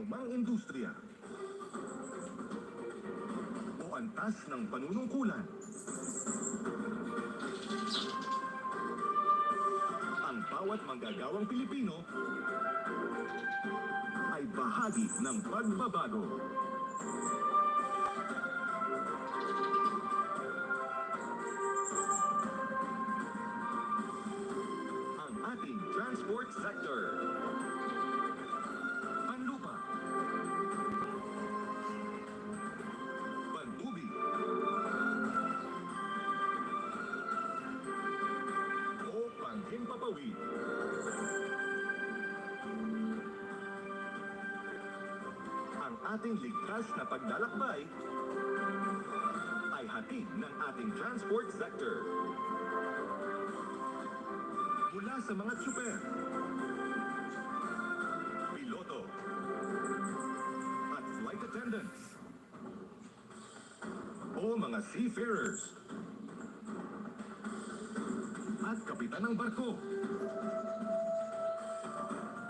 anumang industriya o antas ng panunungkulan. Ang bawat manggagawang Pilipino ay bahagi ng pagbabago. Ang ating transport sector. Panlupa, pantubig, o panghimpapawid. Ang ating ligtas na paglalakbay ay hatid ng ating transport sector. Mula sa mga tsuper, piloto, at flight attendants, o mga seafarers, at kapitan ng barko.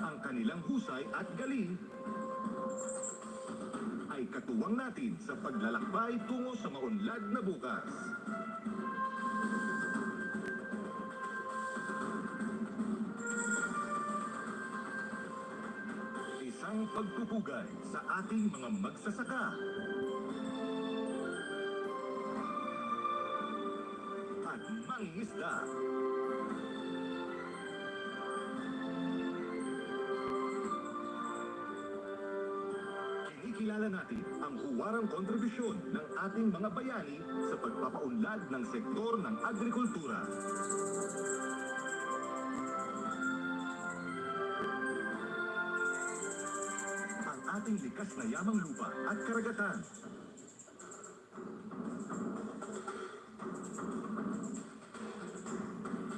Ang kanilang husay at galing ay katuwang natin sa paglalakbay tungo sa maunlad na bukas. Isang pagpupugay sa ating mga magsasaka at mangingisda. Kinikilala natin ang huwarang kontribusyon ng ating mga bayani sa pagpapaunlad ng sektor ng agrikultura. Ang ating likas na yamang lupa at karagatan.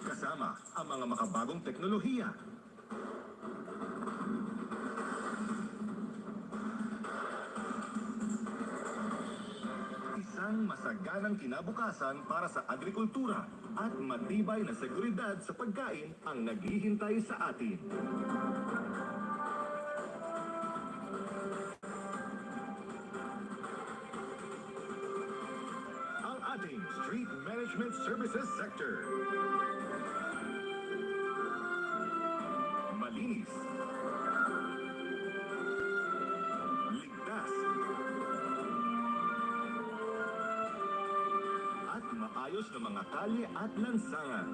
Kasama ang mga makabagong teknolohiya. Isang masaganang kinabukasan para sa agrikultura at matibay na seguridad sa pagkain ang naghihintay sa atin. Ang ating Street Management Services Sector. Malinis, ligtas, at maayos na mga kalye at lansangan.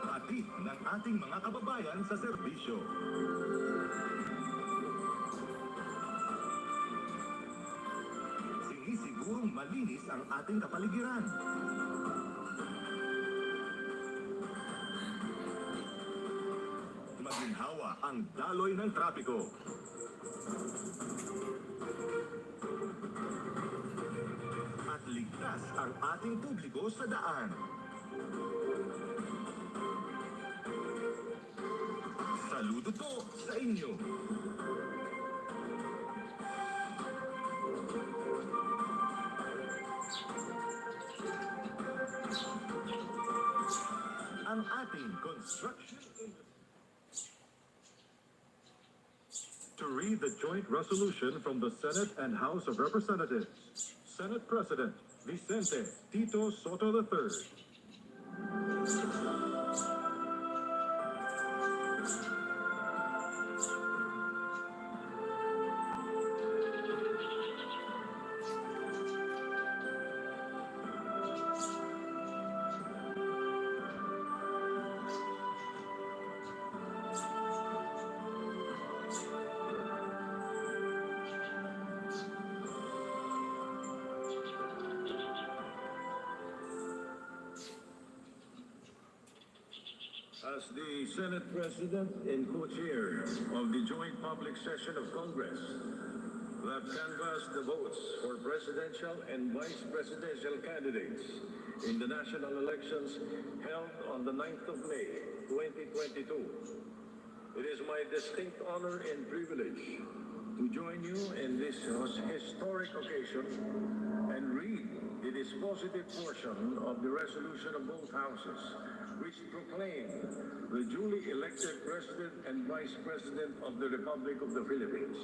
Hatid ng ating mga kababayan sa serbisyo. Sinisigurong malinis ang ating kapaligiran. Maginhawa ang daloy ng trapiko. At ligtas ang ating publiko sa daan. Saludo po sa inyo. Ang ating construction industry. To read the joint resolution from the Senate and House of Representatives, Senate President Vicente Tito Soto III. As the Senate President and co-chair of the joint public session of Congress that canvassed the votes for presidential and vice presidential candidates in the national elections held on the 9th of May, 2022, it is my distinct honor and privilege to join you in this historic occasion and read the dispositive portion of the resolution of both houses, which proclaim the duly duly elected President and Vice President of the Republic of the Philippines.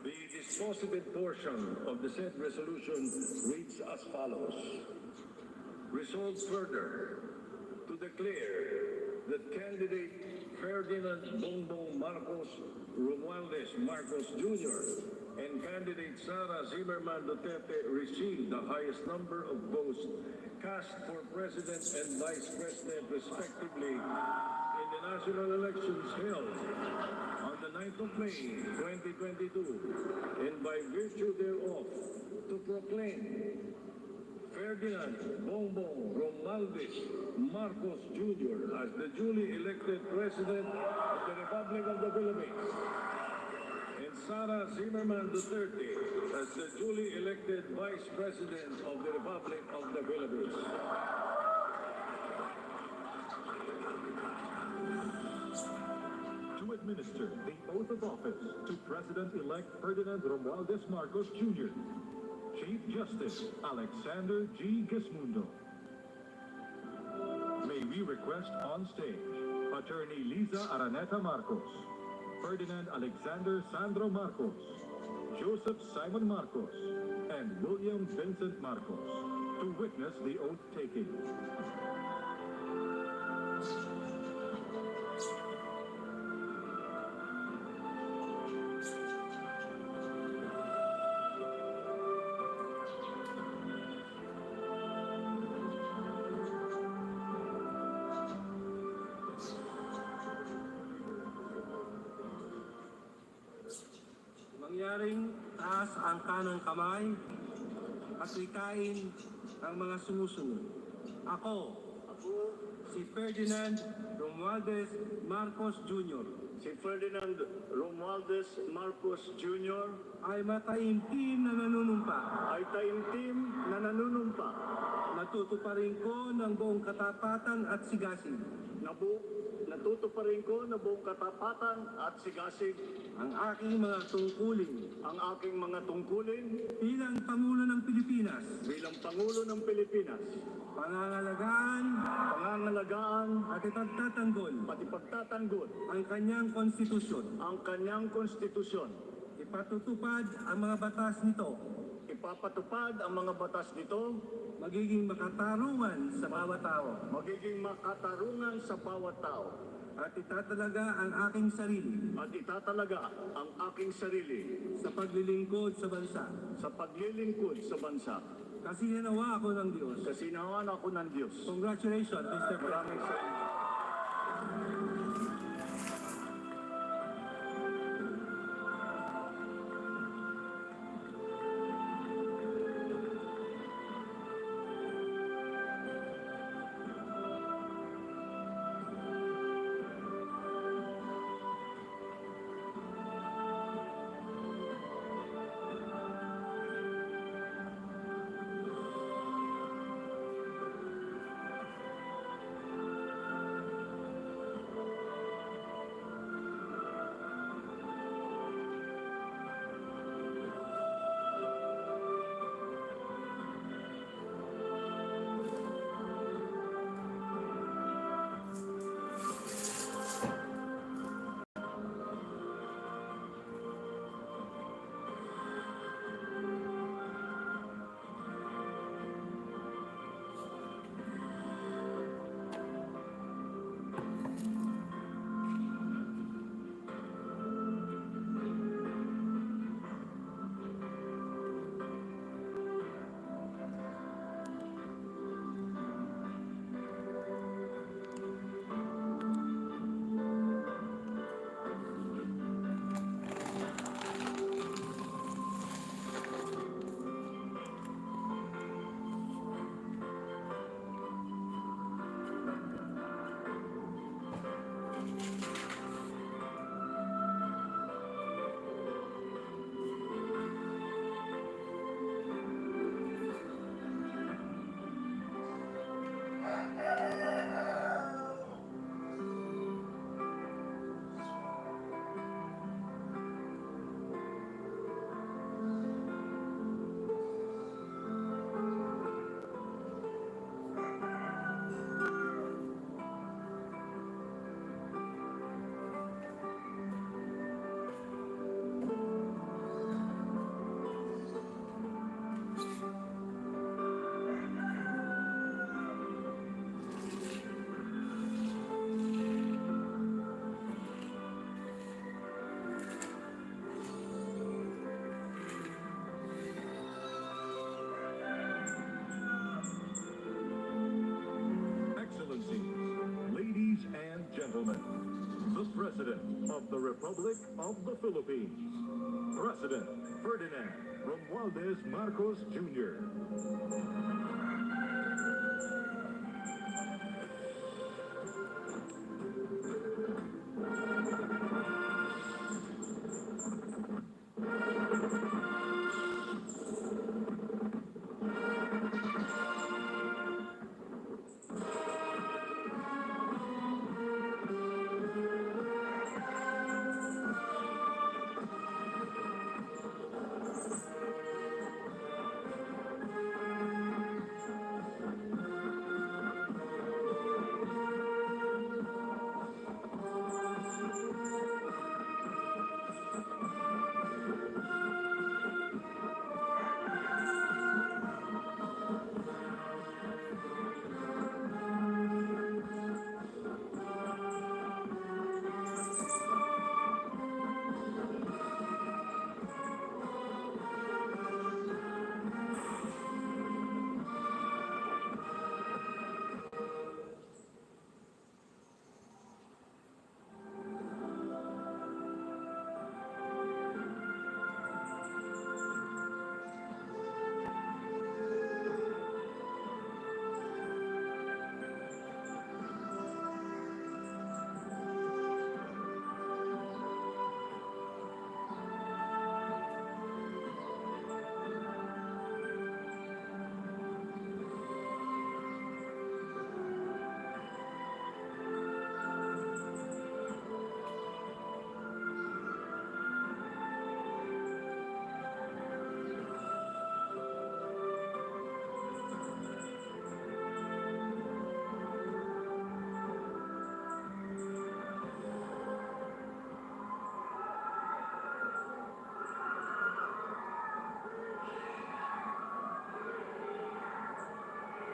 The dispositive portion of the said resolution reads as follows. Resolved further to declare that candidate Ferdinand Bongbong Marcos Romualdez Marcos Jr. and candidate Sara Zimmerman Duterte received the highest number of votes cast for President and Vice President respectively in the national elections held on the 9th of May 2022 and by virtue thereof to proclaim Ferdinand Bongbong Romualdez Marcos Jr. as the duly elected President of the Republic of the Philippines and Sara Zimmerman Duterte as the duly elected Vice President of the Republic of the Philippines. To administer the oath of office to President-elect Ferdinand Romualdez Marcos Jr., Chief Justice Alexander G. Gismundo. May we request on stage Attorney Liza Araneta Marcos, Ferdinand Alexander Sandro Marcos, Joseph Simon Marcos, and William Vincent Marcos to witness the oath taking. Mangyaring taas ang kanang kamay at likain ang mga sumusunod. Ako, si Ferdinand Romualdez Marcos Jr. Si Ferdinand Romualdez Marcos Jr. ay mataimtim na nanunumpa. ay taimtim na nanunumpa. Natutuparin ko ng buong katapatan at sigasig Natutuparin ko na buong katapatan at sigasig ang aking mga tungkulin ang aking mga tungkulin bilang Pangulo ng Pilipinas, bilang Pangulo ng Pilipinas, pangangalagaan at ipagtatanggol pati pagtatanggol ang kanyang konstitusyon, ang kanyang konstitusyon, ipatutupad ang mga batas nito, ipapatupad ang mga batas nito, magiging makatarungan sa bawat tao, magiging makatarungan sa bawat tao, at itatalaga ang aking sarili at itatalaga ang aking sarili sa paglilingkod sa bansa. sa paglilingkod sa bansa. Kasi hinawa ako ng Diyos. Kasinawan ako ng Diyos. Congratulations, Mr. President. Maraming salamat. President of the Republic of the Philippines, President Ferdinand Romualdez Marcos Jr.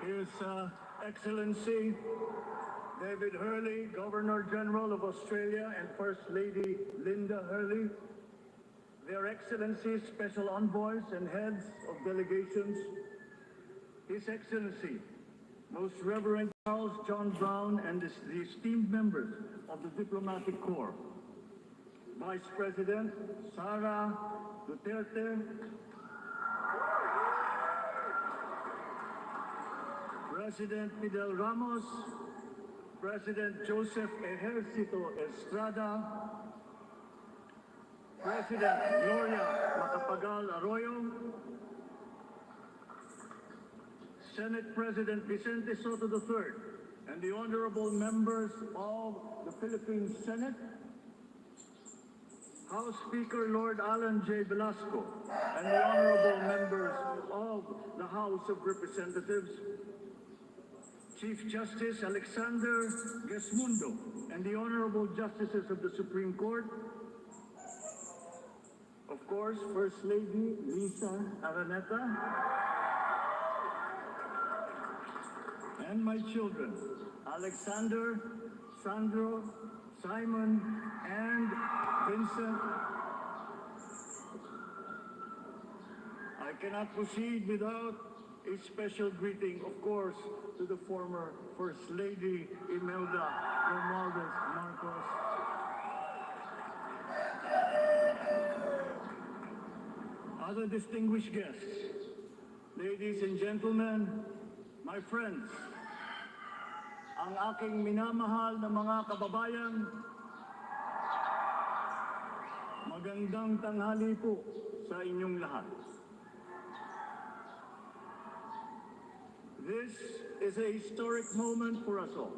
His Excellency David Hurley, Governor General of Australia, and First Lady Linda Hurley, Their Excellencies, Special Envoys, and Heads of Delegations, His Excellency, Most Reverend Charles John Brown, and the esteemed members of the Diplomatic Corps, Vice President Sara Duterte, President Fidel Ramos, President Joseph Ejercito Estrada, President Gloria Macapagal Arroyo, Senate President Vicente Soto III, and the honorable members of the Philippine Senate, House Speaker Lord Alan J. Velasco, and the honorable members of the House of Representatives, Chief Justice Alexander Gesmundo, and the Honorable Justices of the Supreme Court, of course, First Lady Lisa Araneta, and my children, Alexander, Sandro, Simon, and Vincent. I cannot proceed without a special greeting, of course, to the former First Lady Imelda Romualdez Marcos. Other distinguished guests, ladies and gentlemen, my friends, ang aking minamahal na mga kababayan, magandang tanghali po sa inyong lahat. This is a historic moment for us all.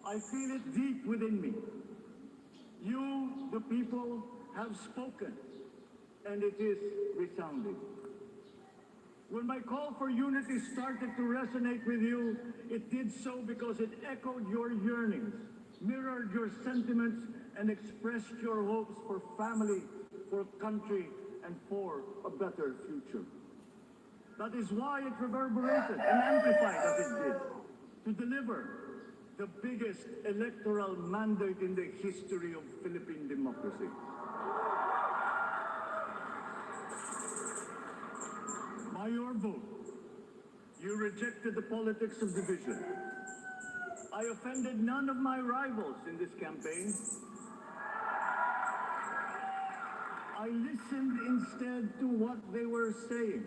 I feel it deep within me. You, the people, have spoken, and it is resounding. When my call for unity started to resonate with you, it did so because it echoed your yearnings, mirrored your sentiments, and expressed your hopes for family, for country, and for a better future. That is why it reverberated and amplified as it did, to deliver the biggest electoral mandate in the history of Philippine democracy. By your vote, you rejected the politics of division. I offended none of my rivals in this campaign. I listened instead to what they were saying.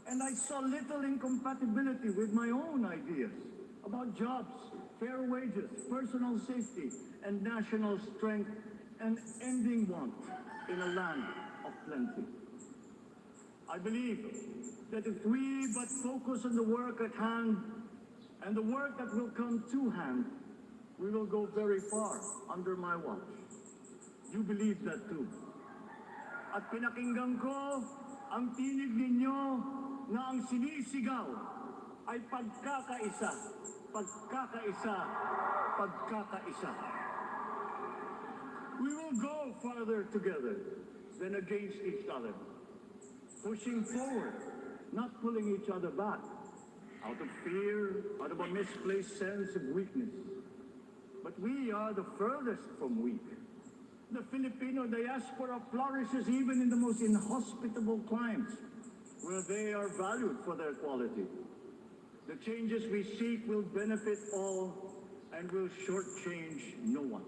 And I saw little incompatibility with my own ideas about jobs, fair wages, personal safety, and national strength, and ending want in a land of plenty. I believe that if we but focus on the work at hand and the work that will come to hand, we will go very far under my watch. You believe that too. At pinakinggan ko ang tinig ninyo na ang sinisigaw ay pagkakaisa, pagkakaisa, pagkakaisa. We will go farther together than against each other, pushing forward, not pulling each other back, out of fear, out of a misplaced sense of weakness. But we are the furthest from weak. The Filipino diaspora flourishes even in the most inhospitable climes, where they are valued for their quality. The changes we seek will benefit all and will shortchange no one.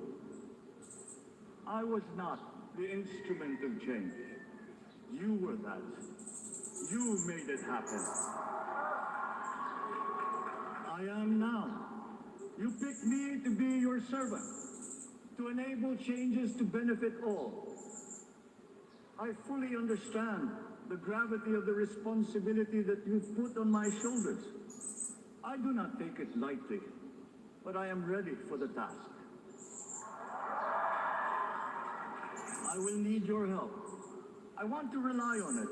I was not the instrument of change. You were that. You made it happen. I am now. You picked me to be your servant, to enable changes to benefit all. I fully understand the gravity of the responsibility that you've put on my shoulders. I do not take it lightly, but I am ready for the task. I will need your help. I want to rely on it,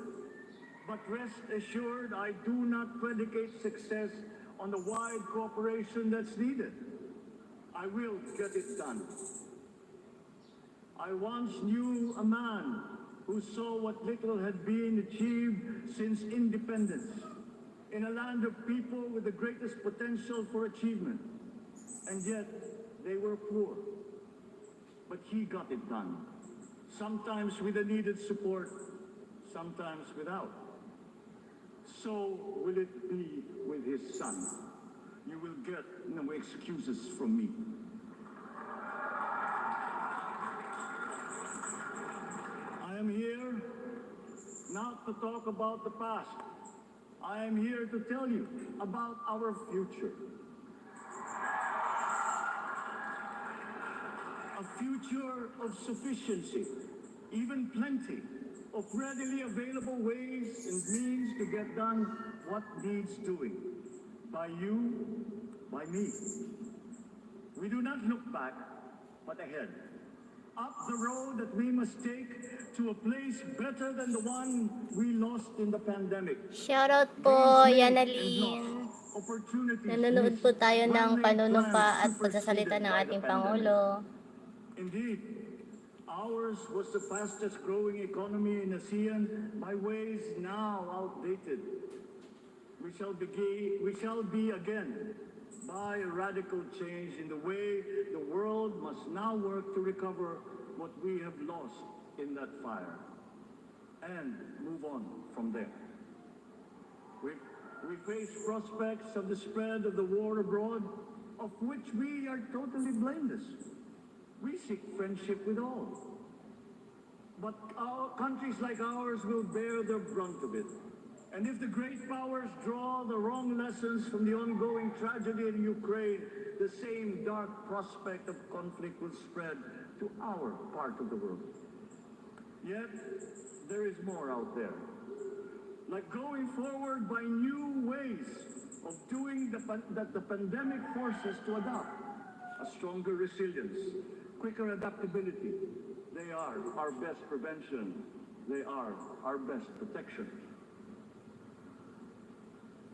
but rest assured I do not predicate success on the wide cooperation that's needed. I will get it done. I once knew a man who saw what little had been achieved since independence in a land of people with the greatest potential for achievement, and yet they were poor. But he got it done, sometimes with the needed support, sometimes without. So will it be with his son. You will get no excuses from me. I am here not to talk about the past. I am here to tell you about our future. A future of sufficiency, even plenty, of readily available ways and means to get done what needs doing. By you, by me. We do not look back, but ahead. Up the road that we must take to a place better than the one we lost in the pandemic. Shoutout po, Yanalyn. Nanonood po tayo ng panunumpa at pagsasalita ng ating Pangulo. Indeed, ours was the fastest growing economy in ASEAN by ways now outdated. We shall be again by a radical change in the way the world must now work to recover what we have lost in that fire and move on from there. We face prospects of the spread of the war abroad, of which we are totally blameless. We seek friendship with all. But countries like ours will bear the brunt of it. And if the great powers draw the wrong lessons from the ongoing tragedy in Ukraine, the same dark prospect of conflict will spread to our part of the world. Yet, there is more out there. Like going forward by new ways of doing that the pandemic forces to adopt. A stronger resilience, quicker adaptability. They are our best prevention. They are our best protection.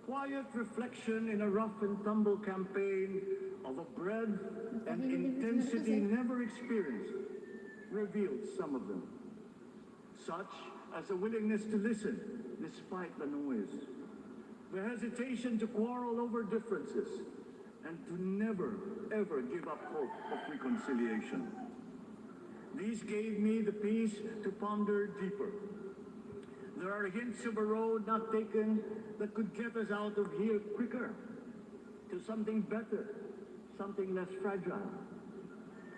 Quiet reflection in a rough and tumble campaign of a breadth and intensity never experienced revealed some of them, such as a willingness to listen despite the noise, the hesitation to quarrel over differences, and to never, ever give up hope of reconciliation. These gave me the peace to ponder deeper. There are hints of a road not taken that could get us out of here quicker, to something better, something less fragile.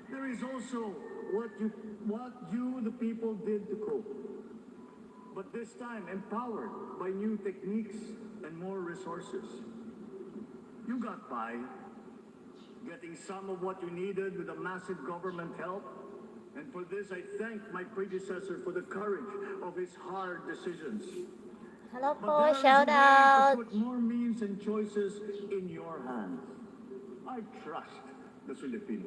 There is also what you, the people, did to cope. But this time empowered by new techniques and more resources. You got by, getting some of what you needed with a massive government help. And for this, I thank my predecessor for the courage of his hard decisions. Hello But po, there is a shout way out. to put more means and choices in your hands. I trust the Filipino.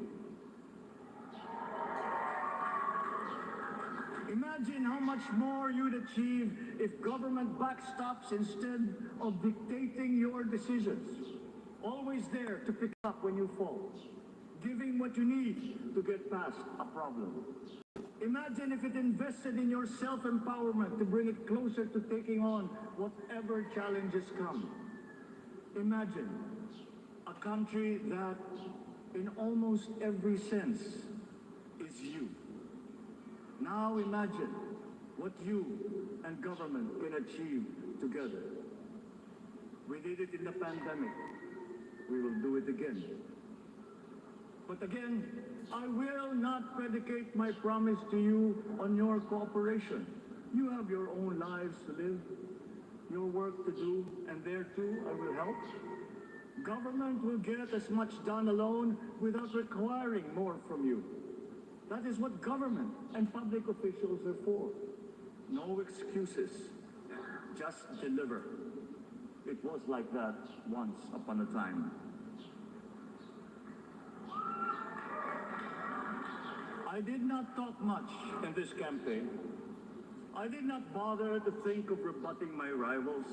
Imagine how much more you'd achieve if government backstops instead of dictating your decisions. Always there to pick up when you fall, giving what you need to get past a problem. Imagine if it invested in your self-empowerment to bring it closer to taking on whatever challenges come. Imagine a country that, in almost every sense, is you. Now imagine what you and government can achieve together. We did it in the pandemic. We will do it again. But again, I will not predicate my promise to you on your cooperation. You have your own lives to live, your work to do, and there too I will help. Government will get as much done alone without requiring more from you. That is what government and public officials are for. No excuses, just deliver. It was like that once upon a time. I did not talk much in this campaign. I did not bother to think of rebutting my rivals.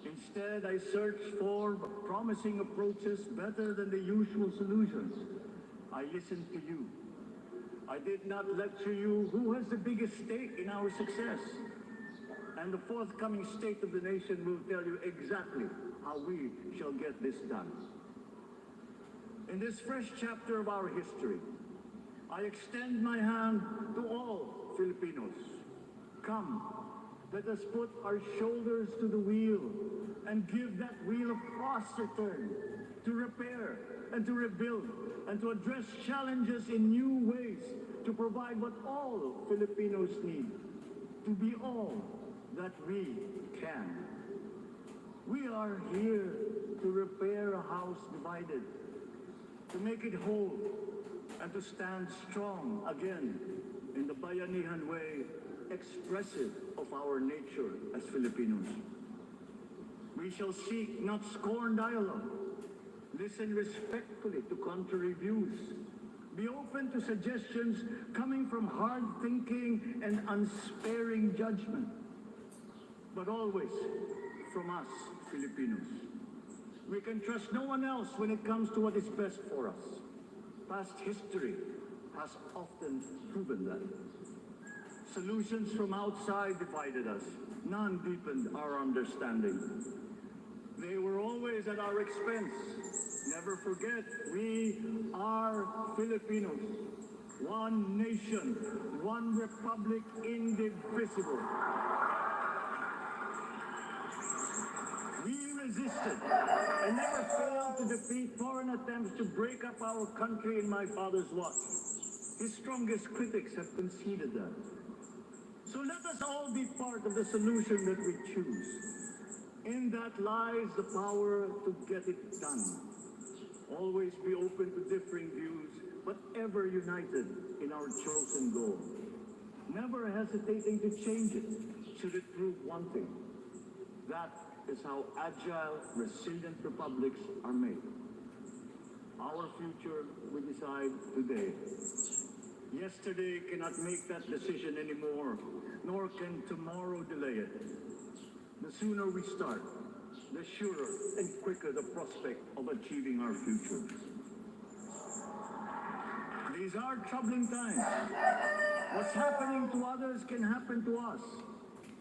Instead, I searched for promising approaches better than the usual solutions. I listened to you. I did not lecture you who has the biggest stake in our success. And the forthcoming State of the Nation will tell you exactly how we shall get this done. In this fresh chapter of our history, I extend my hand to all Filipinos. Come, let us put our shoulders to the wheel and give that wheel a faster turn to repair and to rebuild and to address challenges in new ways to provide what all Filipinos need, to be all that we can. We are here to repair a house divided, to make it whole, and to stand strong again in the Bayanihan way, expressive of our nature as Filipinos. We shall seek, not scorn dialogue, listen respectfully to contrary views, be open to suggestions coming from hard thinking and unsparing judgment, but always from us, Filipinos. We can trust no one else when it comes to what is best for us. Past history has often proven that. Solutions from outside divided us. None deepened our understanding. They were always at our expense. Never forget, we are Filipinos. One nation, one republic, indivisible. We resisted and never failed to defeat foreign attempts to break up our country in my father's watch. His strongest critics have conceded that. So let us all be part of the solution that we choose. In that lies the power to get it done. Always be open to differing views, but ever united in our chosen goal. Never hesitating to change it, should it prove wanting. That is how agile, resilient republics are made. Our future we decide today. Yesterday cannot make that decision anymore, nor can tomorrow delay it. The sooner we start, the surer and quicker the prospect of achieving our future. These are troubling times. What's happening to others can happen to us,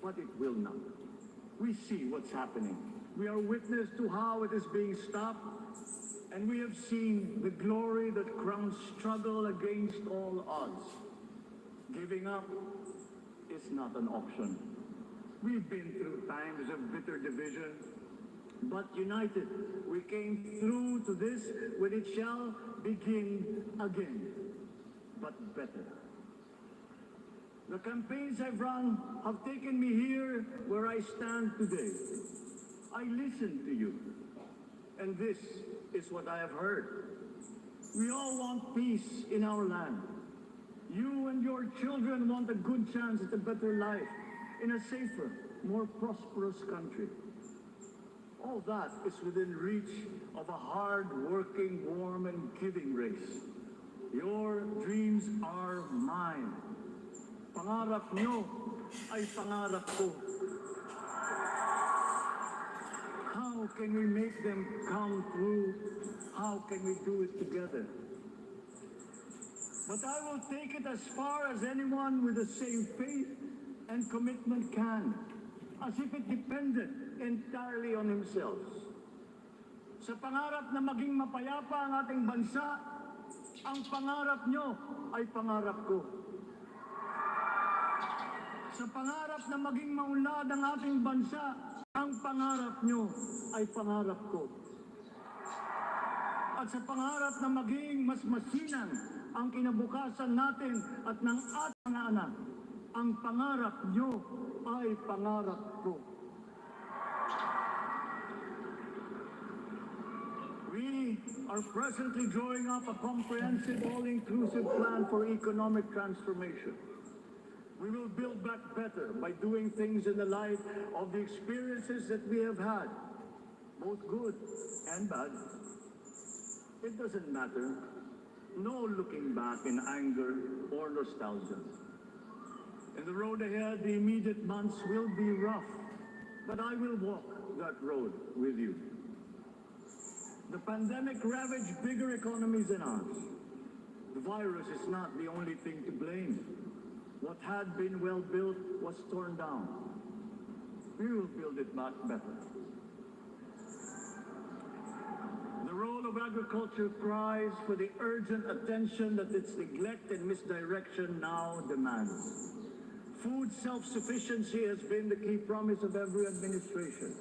but it will not. We see what's happening. We are witness to how it is being stopped, and we have seen the glory that crowns struggle against all odds. Giving up is not an option. We've been through times of bitter division, but united. We came through to this when it shall begin again, but better. The campaigns I've run have taken me here where I stand today. I listened to you, and this is what I have heard. We all want peace in our land. You and your children want a good chance at a better life in a safer, more prosperous country. All that is within reach of a hard-working, warm, and giving race. Your dreams are mine. Pangarap nyo ay pangarap ko. How can we make them come true? How can we do it together? But I will take it as far as anyone with the same faith and commitment can, as if it depended entirely on himself. Sa pangarap na maging mapayapa ang ating bansa, ang pangarap nyo ay pangarap ko. Sa pangarap na maging maunlad ang ating bansa, ang pangarap nyo ay pangarap ko. At sa pangarap na maging mas masinang ang kinabukasan natin at ng ating mga anak, ang pangarap nyo ay pangarap ko. We are presently drawing up a comprehensive, all-inclusive plan for economic transformation. We will build back better by doing things in the light of the experiences that we have had, both good and bad. It doesn't matter. No looking back in anger or nostalgia. In the road ahead, the immediate months will be rough, but I will walk that road with you. The pandemic ravaged bigger economies than ours. The virus is not the only thing to blame. What had been well built was torn down. We will build it back better. The role of agriculture cries for the urgent attention that its neglect and misdirection now demands. Food self-sufficiency has been the key promise of every administration.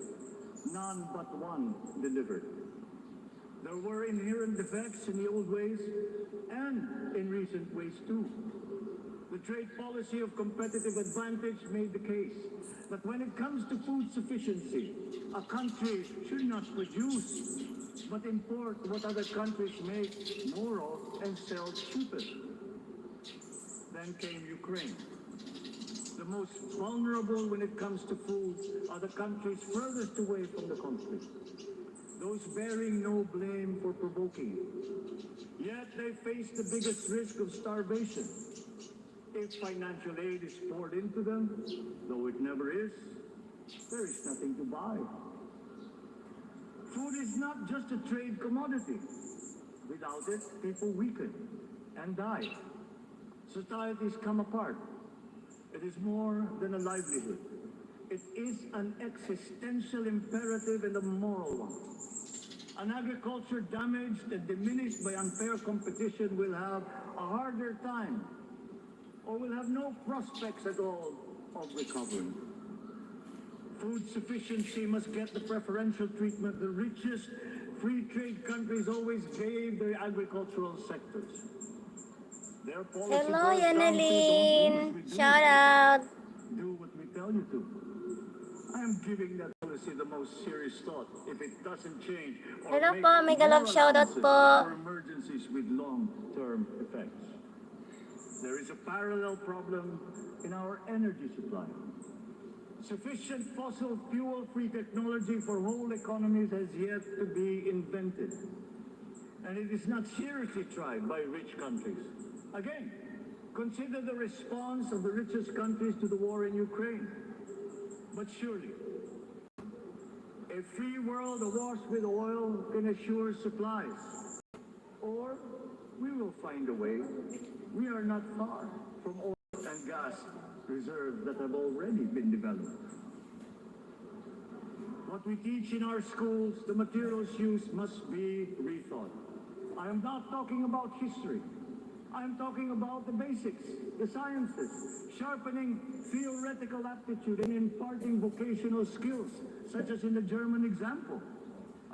None but one delivered. There were inherent defects in the old ways and in recent ways too. The trade policy of competitive advantage made the case that when it comes to food sufficiency, a country should not produce, but import what other countries make more of and sell cheaper. Then came Ukraine. The most vulnerable when it comes to food are the countries furthest away from the conflict, those bearing no blame for provoking it. Yet they face the biggest risk of starvation. If financial aid is poured into them, though it never is, there is nothing to buy. Food is not just a trade commodity. Without it, people weaken and die. Societies come apart. It is more than a livelihood. It is an existential imperative and a moral one. An agriculture damaged and diminished by unfair competition will have a harder time, or will have no prospects at all of recovering. Food sufficiency must get the preferential treatment the richest free trade countries always gave their agricultural sectors. Their policy Hello, boils down to don't do Yanalyn. what we do, Shout out. do what we tell you to. I am giving that policy the most serious thought. If it doesn't change or Hello make po, may galap more shoutout allowances po. for emergencies with long-term effects. There is a parallel problem in our energy supply. Sufficient fossil fuel-free technology for whole economies has yet to be invented. And it is not seriously tried by rich countries. Again, consider the response of the richest countries to the war in Ukraine. But surely, a free world awash with oil can assure supplies. Or we will find a way. We are not far from oil and gas reserves that have already been developed. What we teach in our schools, the materials used must be rethought. I am not talking about history. I'm talking about the basics, the sciences, sharpening theoretical aptitude and imparting vocational skills, such as in the German example,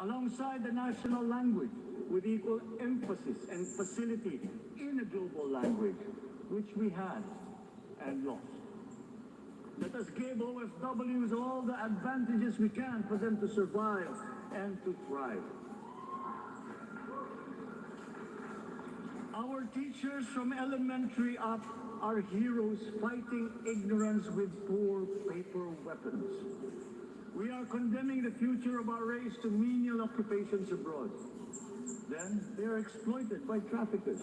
alongside the national language, with equal emphasis and facility in a global language, which we had and lost. Let us give OFWs all the advantages we can for them to survive and to thrive. Our teachers from elementary up are heroes fighting ignorance with poor paper weapons. We are condemning the future of our race to menial occupations abroad. Then they are exploited by traffickers.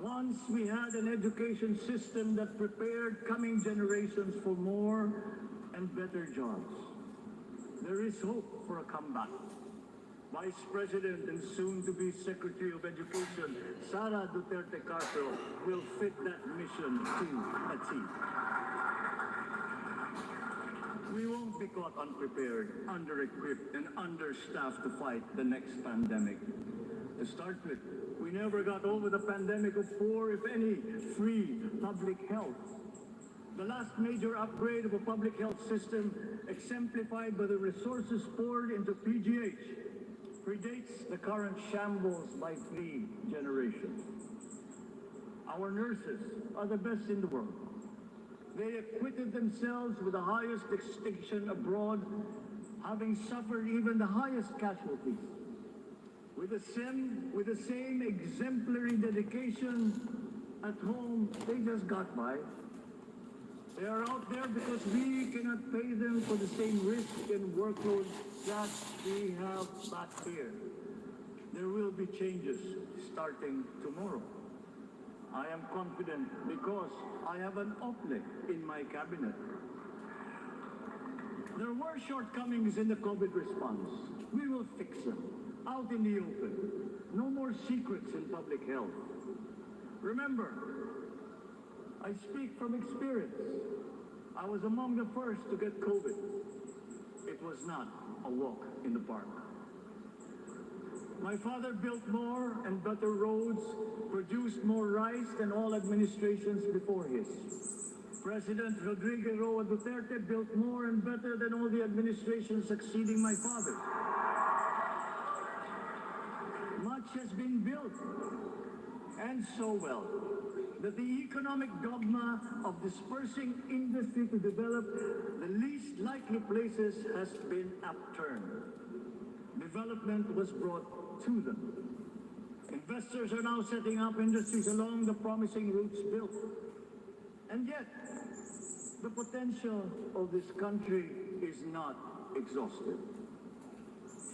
Once we had an education system that prepared coming generations for more and better jobs. There is hope for a comeback. Vice President and soon-to-be Secretary of Education, Sara Duterte Carpio, will fit that mission to a T. We won't be caught unprepared, under-equipped, and understaffed to fight the next pandemic. To start with, we never got over the pandemic of poor, if any, free public health. The last major upgrade of a public health system, exemplified by the resources poured into PGH, predates the current shambles by 3 generations. Our nurses are the best in the world. They acquitted themselves with the highest distinction abroad, having suffered even the highest casualties. With the same exemplary dedication at home, they just got by. They are out there because we cannot pay them for the same risk and workload that we have back here. There will be changes starting tomorrow. I am confident because I have an OPLE in my cabinet. There were shortcomings in the COVID response. We will fix them out in the open. No more secrets in public health. Remember, I speak from experience. I was among the first to get COVID. It was not a walk in the park. My father built more and better roads, produced more rice than all administrations before his. President Rodrigo Roa Duterte built more and better than all the administrations succeeding my father. Much has been built, and so well, that the economic dogma of dispersing industry to develop the least likely places has been upturned. Development was brought to them. Investors are now setting up industries along the promising routes built. And yet, the potential of this country is not exhausted.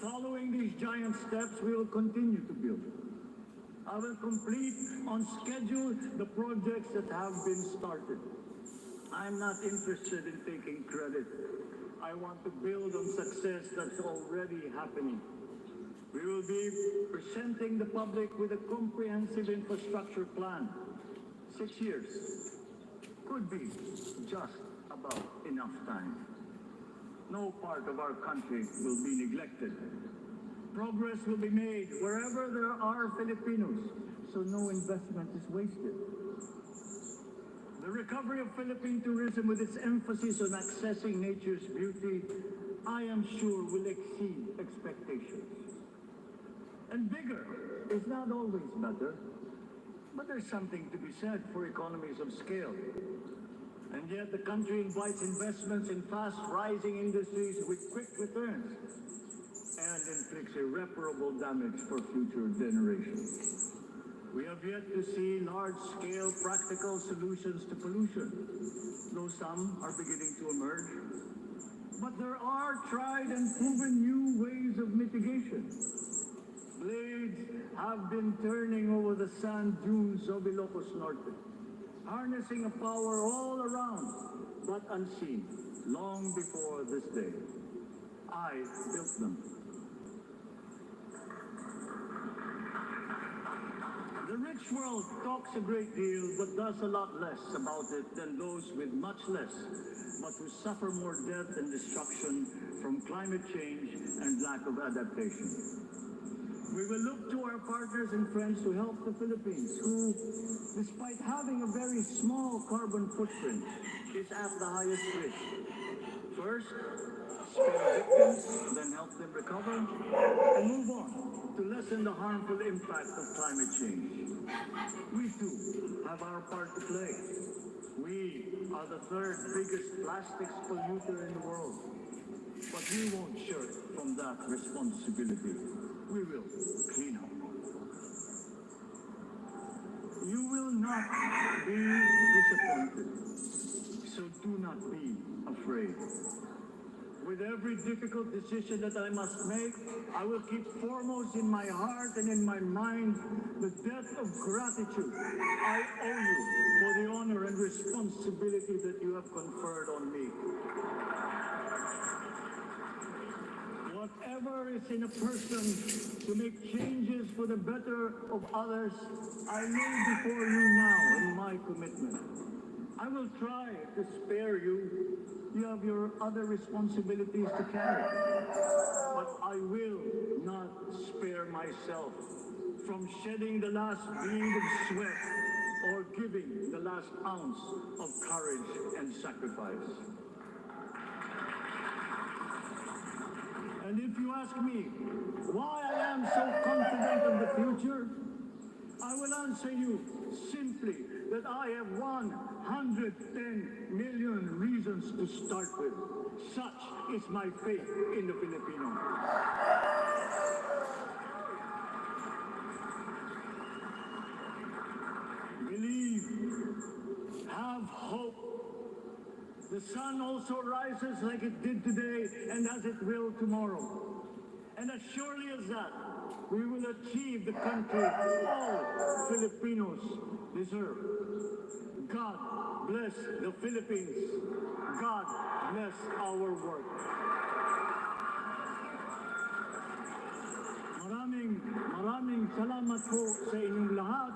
Following these giant steps, we will continue to build. I will complete on schedule the projects that have been started. I'm not interested in taking credit. I want to build on success that's already happening. We will be presenting the public with a comprehensive infrastructure plan. 6 years could be just about enough time. No part of our country will be neglected. Progress will be made wherever there are Filipinos, so no investment is wasted. The recovery of Philippine tourism with its emphasis on accessing nature's beauty, I am sure will exceed expectations. And bigger is not always better, but there's something to be said for economies of scale. And yet the country invites investments in fast-rising industries with quick returns and inflicts irreparable damage for future generations. We have yet to see large-scale practical solutions to pollution, though some are beginning to emerge. But there are tried and proven new ways of mitigation. Blades have been turning over the sand dunes of Ilocos Norte, harnessing a power all around, but unseen, long before this day. I built them. The rich world talks a great deal, but does a lot less about it than those with much less, but who suffer more death and destruction from climate change and lack of adaptation. We will look to our partners and friends to help the Philippines, who, despite having a very small carbon footprint, is at the highest risk. First, spare victims, then help them recover, and move on to lessen the harmful impact of climate change. We too have our part to play. We are the third biggest plastics polluter in the world. But we won't shirk from that responsibility. We will clean up. You will not be disappointed. So do not be afraid. With every difficult decision that I must make, I will keep foremost in my heart and in my mind the debt of gratitude I owe you for the honor and responsibility that you have conferred on me. Whatever is in a person to make changes for the better of others, I lay before you now in my commitment. I will try to spare you. You have your other responsibilities to carry. But I will not spare myself from shedding the last bead of sweat or giving the last ounce of courage and sacrifice. And if you ask me why I am so confident of the future, I will answer you simply that I have 110 million reasons to start with. Such is my faith in the Filipino. Believe, have hope. The sun also rises like it did today and as it will tomorrow. And as surely as that, we will achieve the country all Filipinos deserve. God bless the Philippines. God bless our work. Maraming salamat po sa inyong lahat.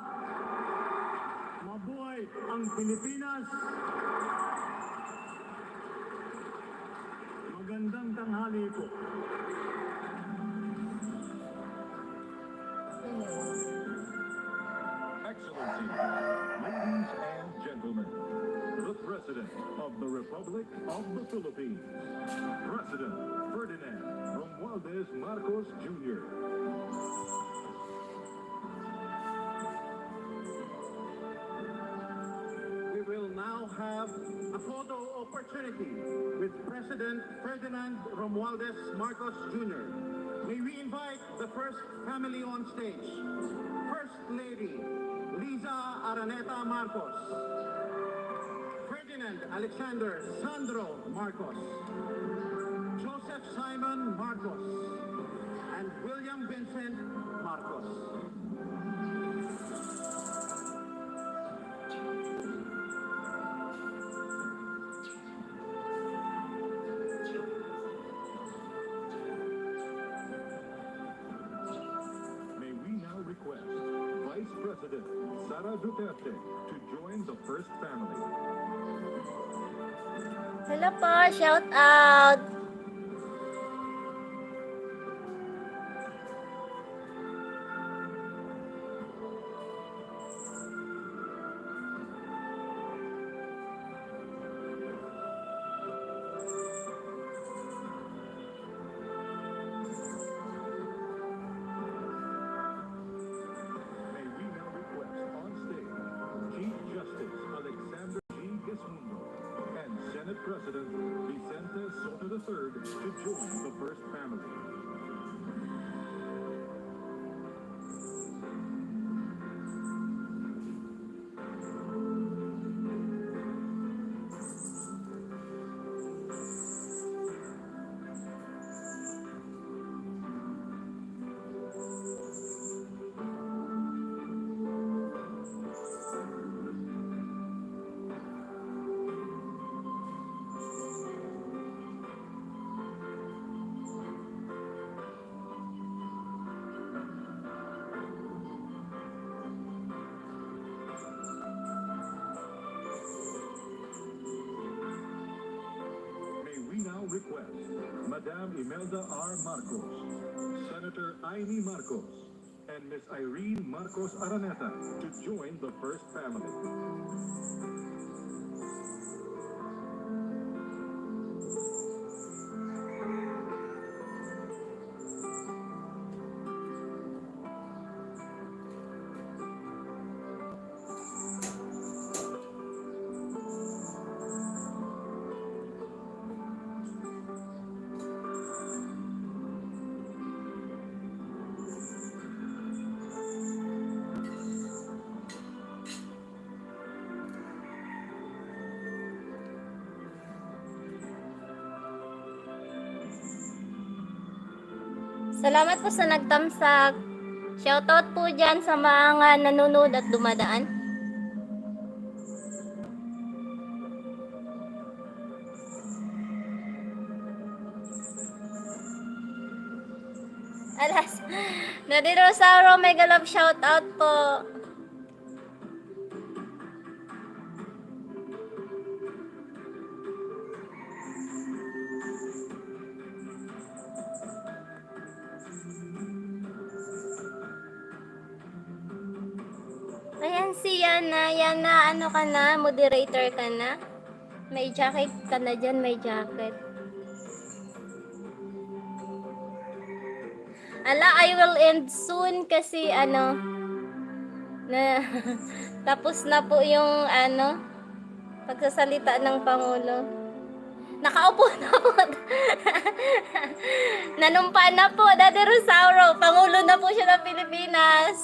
Mabuhay ang Pilipinas. Magandang tanghali po. Excellency, ladies and gentlemen, the President of the Republic of the Philippines, President Ferdinand Romualdez Marcos Jr. We will now have a photo opportunity with President Ferdinand Romualdez Marcos Jr. May we invite the first family on stage. First Lady Liza Araneta Marcos, Ferdinand Alexander Sandro Marcos, Joseph Simon Marcos, and William Vincent Marcos. May we now request Vice President Sara Duterte to join the first family. Hello po, shout out! May we now request on stage Chief Justice Alexander G. Gesmundo and Senate President Vicente Soto III to join the first family. May we now request Madame Imelda R. Marcos, Senator Amy Marcos and Miss Irene Marcos Araneta to join the first family. Salamat po sa nagtamsak. Shoutout po dyan sa mga nanonood at dumadaan. Alas, Nadirosauro, mega love shoutout po. Ayan si Yana. Yana, ano ka na? Moderator ka na? May jacket ka na dyan, may jacket. Ala, I will end soon kasi ano, na, tapos na po yung ano, pagsasalita ng Pangulo. Nakaupo na po. Nanumpa na po, Daddy Rosauro. Pangulo na po siya ng Pilipinas.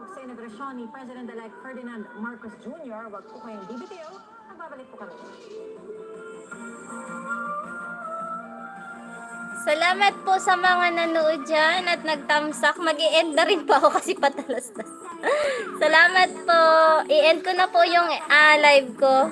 Sa inaugurasyon ni President-elect Ferdinand Marcos Jr., wag po kayong bibitiw. Nagbabalik po kami. Salamat po sa mga nanood dyan at nagtamsak. Mag-i-end na rin po ako kasi patalas na. Salamat po. I-end ko na po yung live ko.